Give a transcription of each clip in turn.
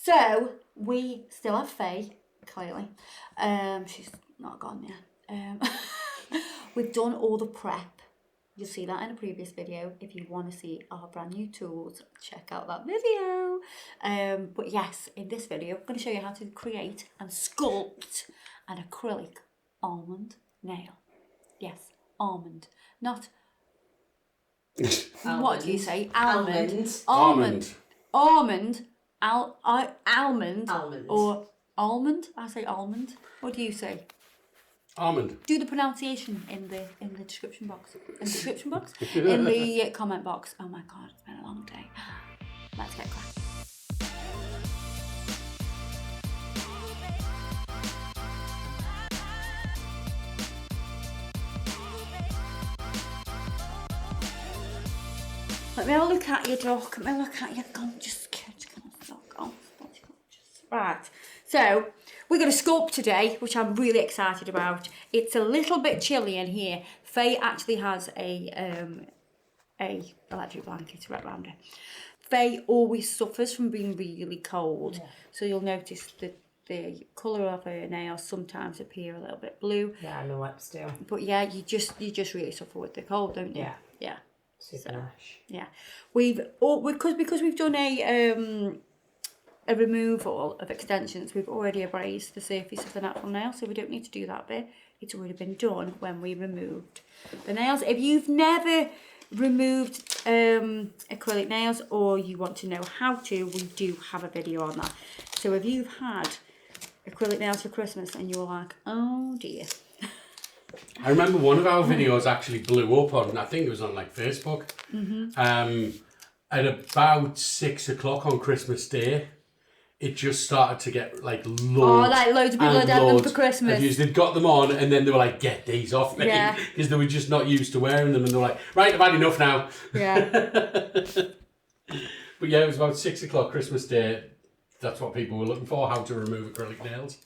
So we still have Faye, clearly. She's not gone yet. We've done all the prep. You'll see that in a previous video. If you want to see our brand new tools, check out that video. But yes, in this video, I'm going to show you how to create and sculpt an acrylic almond nail. Yes, almond, not... What do you say? Almond. Almond. Almond. Almond. Or almond. I say almond. What do you say? Almond. Do the pronunciation in the description box. In the description box? In the comment box. Oh my god, it's been a long day. Let's get cracking. Let me have a look at you, Duck. Let me look at you. Come, just Duck. Oh, right. So we're going to sculpt today, which I'm really excited about. It's a little bit chilly in here. Faye actually has a electric blanket wrapped around her. Faye always suffers from being really cold, so you'll notice that the colour of her nails sometimes appear a little bit blue. Yeah, my lips do. But yeah, you just really suffer with the cold, don't you? Yeah. Yeah. Super nice. Yeah, because we've done a removal of extensions, we've already abrased the surface of the natural nail, so we don't need to do that bit. It's already been done when we removed the nails. If you've never removed acrylic nails, or you want to know how to, we do have a video on that. So if you've had acrylic nails for Christmas and you're like, oh dear. I remember one of our videos actually blew up on, I think it was on like Facebook, at about 6 o'clock on Christmas Day. It just started to get like loads. Oh, like loads of people had them for Christmas. They'd got them on and then they were like, get these off me. Yeah. Because they were just not used to wearing them and they were like, right, I've had enough now. Yeah. But yeah, it was about 6 o'clock Christmas Day. That's what people were looking for, how to remove acrylic nails.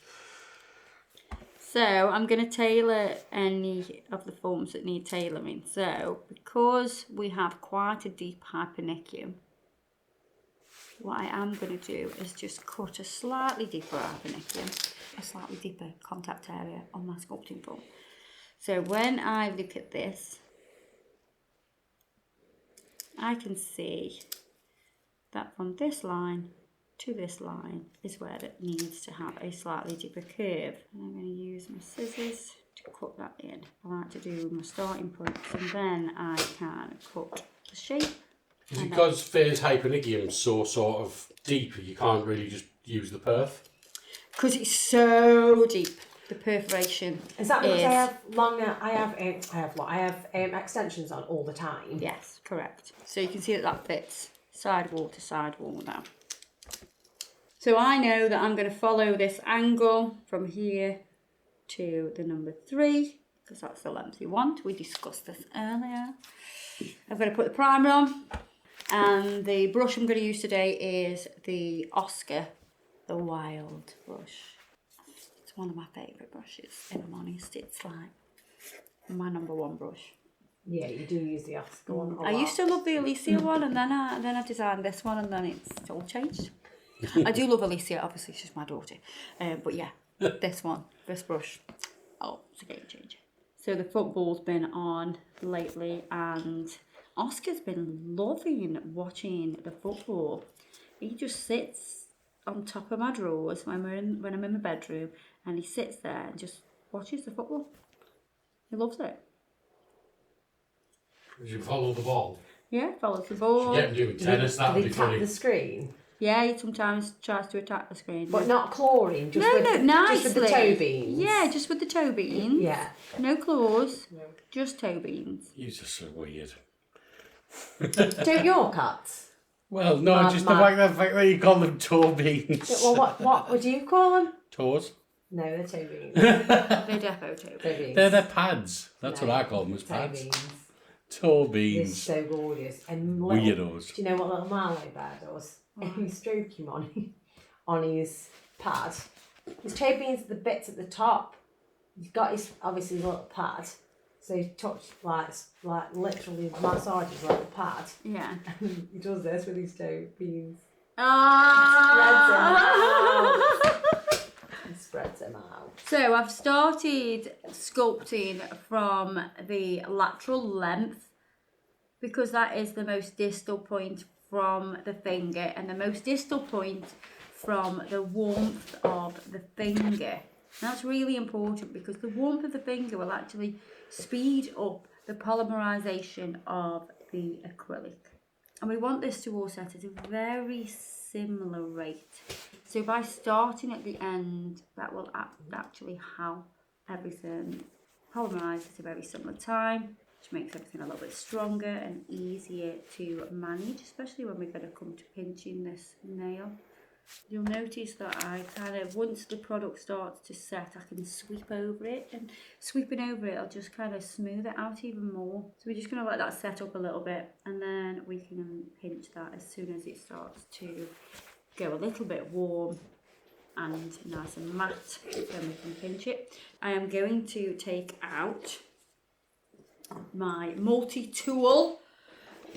So I'm going to tailor any of the forms that need tailoring. So because we have quite a deep hypernicum, what I am going to do is just cut a slightly deeper hypernicum, a slightly deeper contact area on my sculpting form. So when I look at this, I can see that from this line to this line is where it needs to have a slightly deeper curve. And I'm going to use my scissors to cut that in. I like to do my starting points and then I can cut the shape. Is it because Faye's hypernicum so sort of deep, you can't really just use the perf? Because it's so deep, the perforation. Is that because I have longer? I have extensions on all the time. Yes, correct. So you can see that fits side wall to side wall now. So I know that I'm going to follow this angle from here to the number 3, because that's the length we want. We discussed this earlier. I'm going to put the primer on, and the brush I'm going to use today is the Oscar, the Wild brush. It's one of my favourite brushes, if I'm honest. It's like my number 1 brush. Yeah, you do use the Oscar one. I used to love the Alicia one, and then I designed this one, and then it's all changed. I do love Alicia, obviously she's my daughter, but yeah, this brush, oh, it's a game changer. So the football's been on lately, and Oscar's been loving watching the football. He just sits on top of my drawers when I'm in my bedroom, and he sits there and just watches the football. He loves it. Did you follow the ball? Yeah, follows the ball. Get him doing tennis, that would be funny. The screen? Yeah, he sometimes tries to attack the screen. But not clawing, just nicely. Just with the toe beans. Yeah, just with the toe beans. Yeah. No claws, just toe beans. You're just so weird. Don't your cats? Well, no, just the fact that you call them toe beans. Well, what would you call them? Toes? No, they're toe beans. They're defo toe beans. They're their pads. That's what I call them, as pads. Toe beans. Toe beans. They're so gorgeous. And weirdos. Do you know what little Marlow bear does? If you stroke him on his pad, his toe beans are the bits at the top. He's got his obviously little pad, so he touches like literally massages like the pad. Yeah. And he does this with his toe beans. Ah. So I've started sculpting from the lateral length because that is the most distal point from the finger and the most distal point from the warmth of the finger. That's really important because the warmth of the finger will actually speed up the polymerization of the acrylic. And we want this to all set at a very similar rate. So by starting at the end, that will actually help everything polymerize at a very similar time, which makes everything a little bit stronger and easier to manage, especially when we're going to come to pinching this nail. You'll notice that I kind of, once the product starts to set, I can sweep over it, and sweeping over it, I'll just kind of smooth it out even more. So we're just going to let that set up a little bit, and then we can pinch that as soon as it starts to go a little bit warm and nice and matte, then we can pinch it. I am going to take out my multi-tool,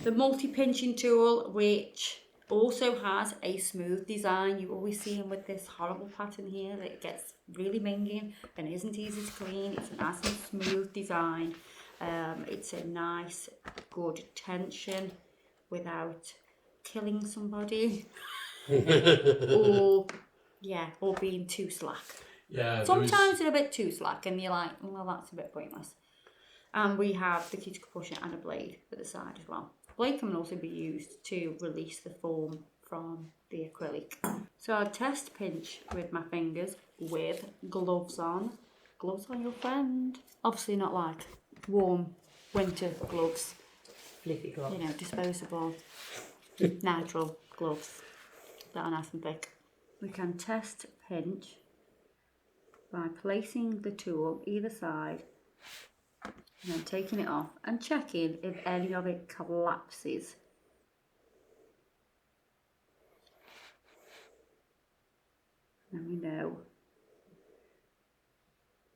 the multi-pinching tool, which also has a smooth design. You always see them with this horrible pattern here that it gets really minging and isn't easy to clean. It's a nice and smooth design. It's a nice, good tension without killing somebody or being too slack. Yeah. Sometimes they're a bit too slack and you're like, well, that's a bit pointless. And we have the cuticle pusher and a blade at the side as well. Blade can also be used to release the foam from the acrylic. So I'll test pinch with my fingers with gloves on. Gloves on, your friend. Obviously not like warm winter gloves. Flippy gloves. You know, disposable, natural gloves that are nice and thick. We can test pinch by placing the tool either side and then taking it off and checking if any of it collapses. Then we know.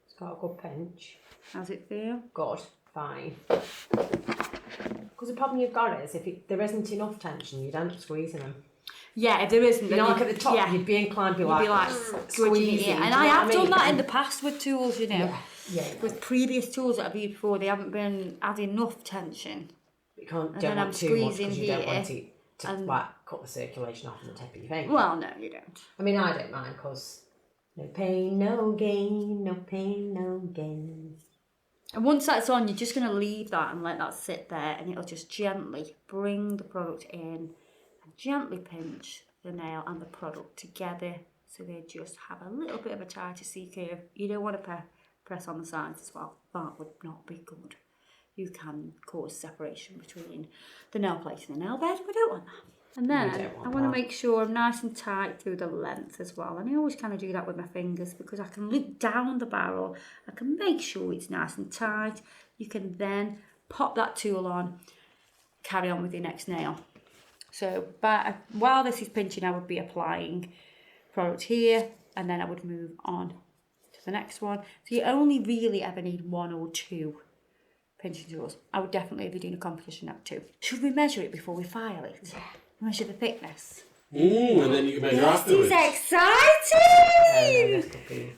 It's got a good pinch. How's it feel? Good, fine. Because the problem you've got is if there isn't enough tension, you'd end up squeezing them. Yeah, if there isn't, You know, like at the top, you'd be inclined to be like squeezing it. And I have done that in the past with tools, you know. Yeah. With previous tools that I've used before, they haven't been had enough tension. You don't then I'm want too much squeezing because you don't want here, to like, cut the circulation off on the tip of your finger. Well, no, you don't. I mean, I don't mind because no pain, no gain, no pain, no gain. And once that's on, you're just going to leave that and let that sit there, and it'll just gently bring the product in and gently pinch the nail and the product together so they just have a little bit of a tighter C-curve. You don't want to press on the sides as well. That would not be good. You can cause separation between the nail plate and the nail bed. We don't want that. And then I want to make sure I'm nice and tight through the length as well. And I always kind of do that with my fingers because I can look down the barrel. I can make sure it's nice and tight. You can then pop that tool on, carry on with your next nail. So while this is pinching, I would be applying product here and then I would move on to the next one. So you only really ever need one or two pinching tools. I would definitely be doing a competition at 2. Should we measure it before we file it? Yeah. Measure the thickness. And then you can measure afterwards. This is exciting!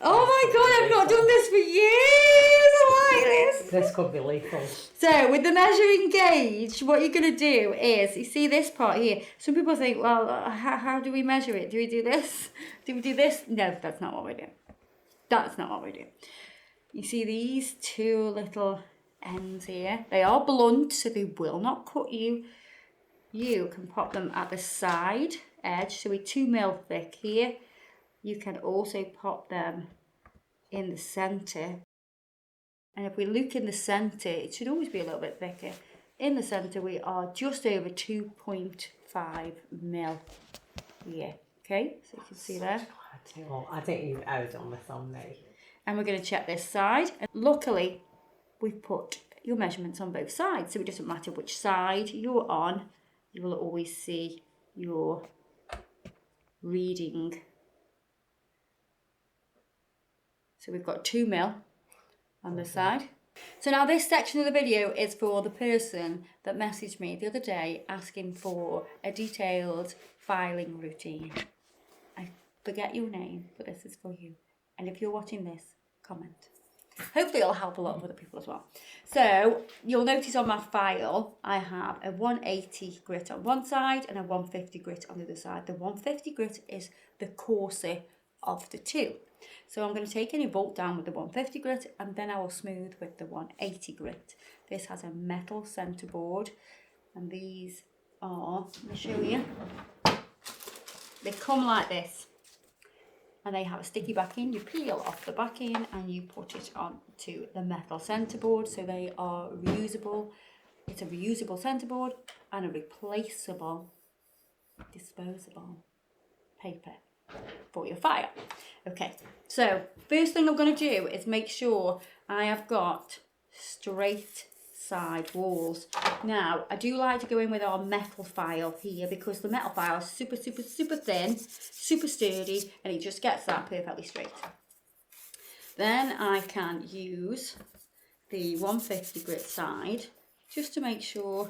Oh my god, I've not done this for years! I like this! This could be lethal. So, with the measuring gauge, what you're going to do is, you see this part here, some people think, well, how do we measure it? Do we do this? Do we do this? No, that's not what we do. That's not what we do. You see these two little ends here? They are blunt, so they will not cut you. You can pop them at the side edge, so we're 2 mil thick here. You can also pop them in the centre. And if we look in the centre, it should always be a little bit thicker. In the centre, we are just over 2.5 mil here. Okay, so you can see there. I think you've overdone this on me. And we're going to check this side. And luckily, we've put your measurements on both sides, so it doesn't matter which side you're on. You will always see your reading. So we've got 2 mil on this side. So now this section of the video is for the person that messaged me the other day asking for a detailed filing routine. I forget your name, but this is for you. And if you're watching this, comment. Hopefully it'll help a lot of other people as well. So you'll notice on my file, I have a 180 grit on one side and a 150 grit on the other side. The 150 grit is the coarser of the two. So I'm going to take any bolt down with the 150 grit and then I will smooth with the 180 grit. This has a metal centerboard and these are, let me show you, they come like this and they have a sticky backing. You peel off the backing and you put it onto the metal centerboard, so they are reusable. It's a reusable centerboard and a replaceable disposable paper for your fire. Okay, so first thing I'm going to do is make sure I have got straight side walls. Now I do like to go in with our metal file here because the metal file is super thin, super sturdy, and it just gets that perfectly straight. Then I can use the 150 grit side just to make sure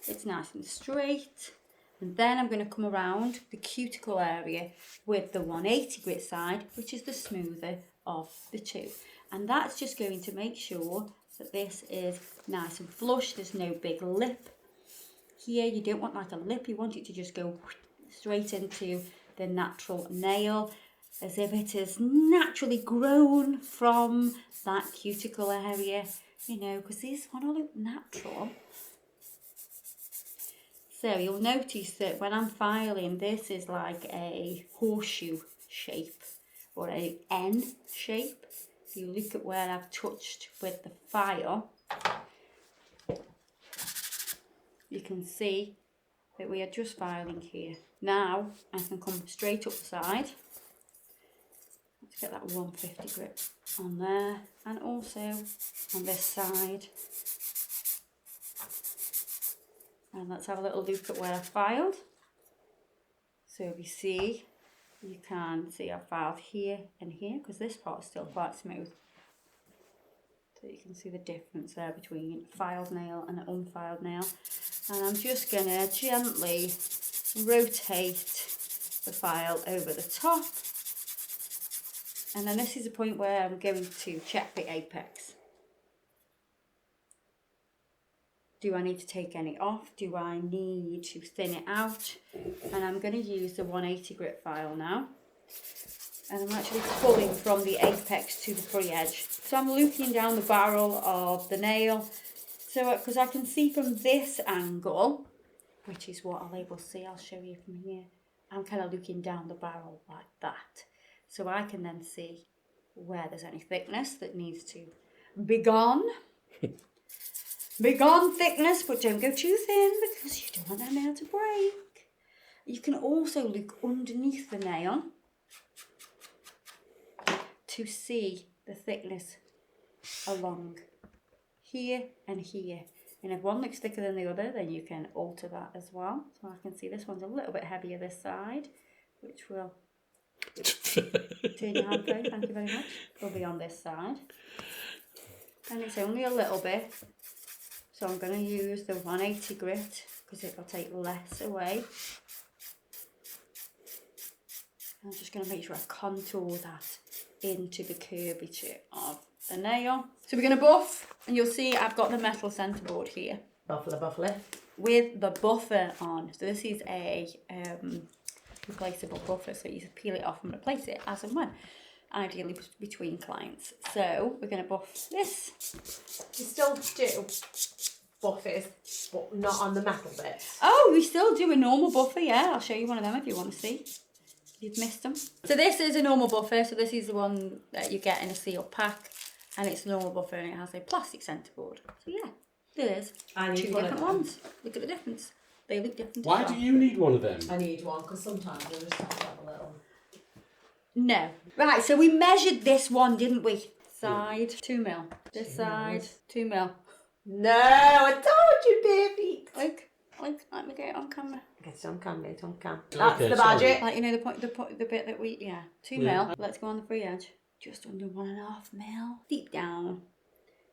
it's nice and straight. And then I'm going to come around the cuticle area with the 180 grit side, which is the smoother of the two. And that's just going to make sure that this is nice and flush. There's no big lip here. You don't want like a lip. You want it to just go straight into the natural nail, as if it is naturally grown from that cuticle area, you know, because these want to look natural. So you'll notice that when I'm filing, this is like a horseshoe shape or an N shape. If you look at where I've touched with the file, you can see that we are just filing here. Now I can come straight up the side. Let's get that 150 grit on there and also on this side. And let's have a little look at where I filed. So if you see, you can see I've filed here and here because this part is still quite smooth. So you can see the difference there between filed nail and an unfiled nail. And I'm just going to gently rotate the file over the top. And then this is the point where I'm going to check the apex. Do I need to take any off? Do I need to thin it out? And I'm going to use the 180 grit file now. And I'm actually pulling from the apex to the free edge. So I'm looking down the barrel of the nail. So, because I can see from this angle, which is what I'll be able to see, I'll show you from here. I'm kind of looking down the barrel like that. So I can then see where there's any thickness that needs to be gone. Big on thickness, but don't go too thin because you don't want that nail to break. You can also look underneath the nail to see the thickness along here and here. And if one looks thicker than the other, then you can alter that as well. So I can see this one's a little bit heavier this side, which will turn your hand through, thank you very much. Will be on this side. And it's only a little bit. So I'm going to use the 180 grit because it will take less away. I'm just going to make sure I contour that into the curvature of the nail. So we're going to buff, and you'll see I've got the metal centerboard here. Buffalo. With the buffer on. So this is a replaceable buffer, so you just peel it off and replace it as and when. Ideally between clients. So we're going to buff this. You still do buffers, but not on the metal bit. Oh, we still do a normal buffer, yeah. I'll show you one of them if you want to see. You've missed them. So this is a normal buffer. So this is the one that you get in a sealed pack. And it's a normal buffer and it has a plastic centerboard. So yeah, there's two different ones. Look at the difference. They look different. Why do you need one of them? I need one because sometimes I just have to have a little. No. Right, so we measured this one, didn't we? Side, 2 mil. This side, 2 mil. No, I told you, baby. Look, let me get it on camera. It's on camera, it's on camera. Okay, That's the budget. Like, you know, the bit that we, yeah, 2 mil. Let's go on the free edge. Just under 1.5 mil. Deep down,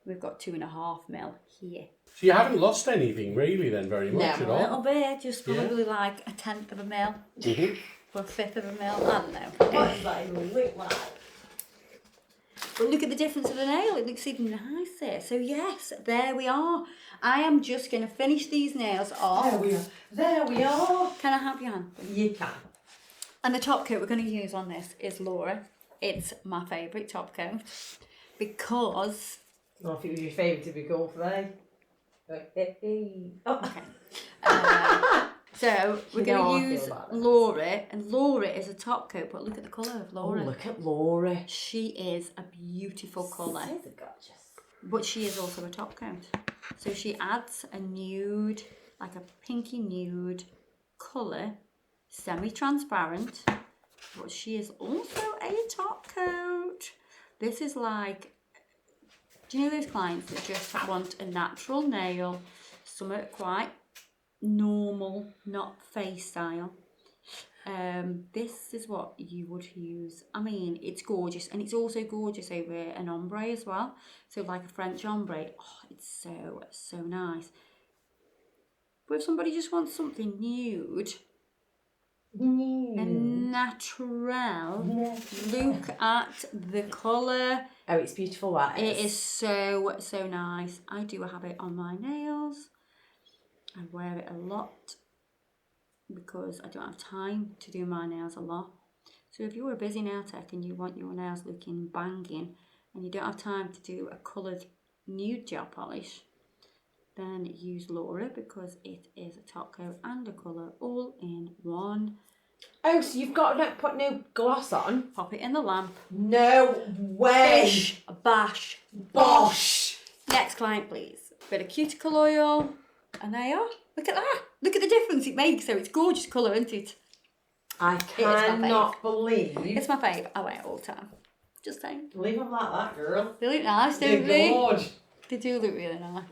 we've got 2.5 mil here. So you haven't lost anything really then very much at A all? little bit, just probably like 1/10 of a mil. Mm-hmm. Or 1/5 of a mil, I don't know. What does that even look like? But look at the difference of the nail. It looks even nicer. So yes, there we are. I am just going to finish these nails off. There we are. There we are. Can I have your hand? You can. And the top coat we're going to use on this is Laura. It's my favourite top coat because... Well, if it was your favourite, it'd be cool for them. Oh. Okay. So we're You know how going I to feel use about that. Laura, and Laura is a top coat, but look at the colour of Oh, Laura. look at Laura. She is a beautiful colour, She's gorgeous. but she is also a top coat. So she adds a nude, like a pinky nude colour, semi-transparent, but she is also a top coat. This is like, do you know those clients that just want a natural nail, somewhat quite normal, not face style? This is what you would use. I mean, it's gorgeous, and it's also gorgeous over an ombre as well. So like a French ombre, oh, it's so nice. But if somebody just wants something nude and natural, look at the colour. Oh, it's beautiful. That It is so nice. I do have it on my nails. I wear it a lot because I don't have time to do my nails a lot. So if you're a busy nail tech and you want your nails looking banging and you don't have time to do a coloured nude gel polish, then use Laura because it is a top coat and a colour all in one. Oh, so you've got to put no gloss on? Pop it in the lamp. No way. Bish, bash, Bosh. Next client, please. Bit of cuticle oil. And there you are. Look at that. Look at the difference it makes. So it's gorgeous colour, isn't it? I my cannot believe. It's my fave. I wear it all the time. Just saying. Leave them like that, girl. They look nice, They're don't they? gorge. They do look really nice.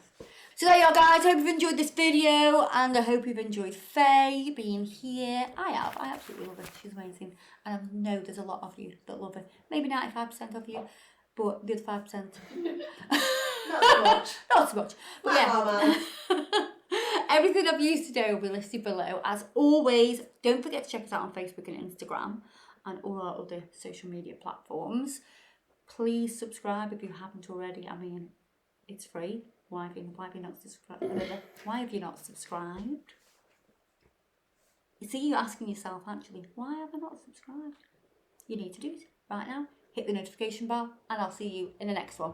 So there you are, guys. Hope you've enjoyed this video, and I hope you've enjoyed Faye being here. I have. I absolutely love her. She's amazing. And I know there's a lot of you that love her. Maybe 95% of you, but the other 5%. Not so much. Not so much. But Bye, yeah. Everything I've used today will be listed below. As always, don't forget to check us out on Facebook and Instagram and all our other social media platforms. Please subscribe if you haven't already. I mean, it's free. Why have you not subscribed? Why have you not subscribed? You see, you're asking yourself, actually, why have I not subscribed? You need to do it right now. Hit the notification bell, and I'll see you in the next one.